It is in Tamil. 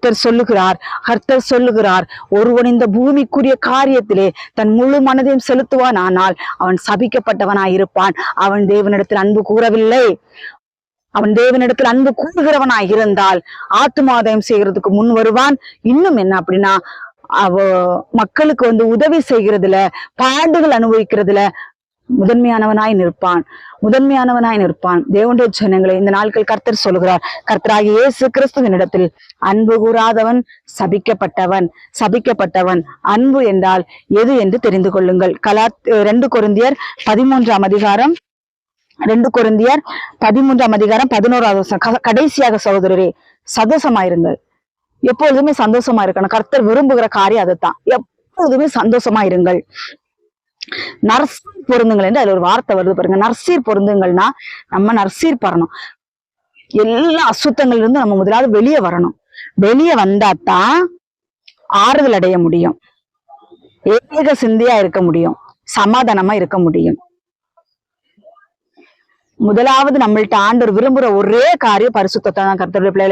கர்த்தர் சொல்லுகிறார், ஒருவன் இந்த பூமிக்குரிய காரியத்திலே தன் முழு மனதையும் செலுத்துவான், ஆனால் அவன் சபிக்கப்பட்டவனாயிருப்பான். அவன் தேவனிடத்தில் அன்பு கூறவில்லை. அவன் தேவனிடத்தில் அன்பு கூறுகிறவனாய் இருந்தால் ஆத்துமாதாயம் செய்கிறதுக்கு முன் வருவான். இன்னும் என்ன அப்படின்னா, மக்களுக்கு உதவி செய்கிறதுல, பாடுகள் அனுபவிக்கிறதுல முதன்மையானவனாய் நிற்பான். தேவனுடைய ஜனங்களை, இந்த நாட்கள் கர்த்தர் சொல்லுகிறார், கர்த்தராகிய இயேசு கிறிஸ்துவினிடத்தில் அன்பு கூறாதவன் சபிக்கப்பட்டவன். அன்பு என்றால் எது என்று தெரிந்து கொள்ளுங்கள். 2 கொரிந்தியர் 13ஆம் அதிகாரம் 11வது வசனம். கடைசியாக சகோதரரே, சந்தோஷமாயிருங்கள். எப்பொழுதுமே சந்தோஷமா இருக்கணும். கர்த்தர் விரும்புகிற காரியம் அதுதான். எப்பொழுதுமே சந்தோஷமா இருங்கள். நர்சீர் பொருந்துங்கள் என்று அதுல ஒரு வார்த்தை வருது பாருங்க. நர்சீர் பொருந்துங்கள்னா நம்ம நர்சீர் பரணும். எல்லா அசுத்தங்கள்ல இருந்து நம்ம முதலாவது வெளியே வரணும். வெளியே வந்தாதான் ஆறுதல் அடைய முடியும், ஏக சிந்தையா இருக்க முடியும், சமாதானமா இருக்க முடியும். முதலாவது நம்மள்ட்ட ஆண்டவர் விரும்புற ஒரே காரியம் பரிசுத்தத்தை தான். கர்த்தருடைய பிள்ளைகளை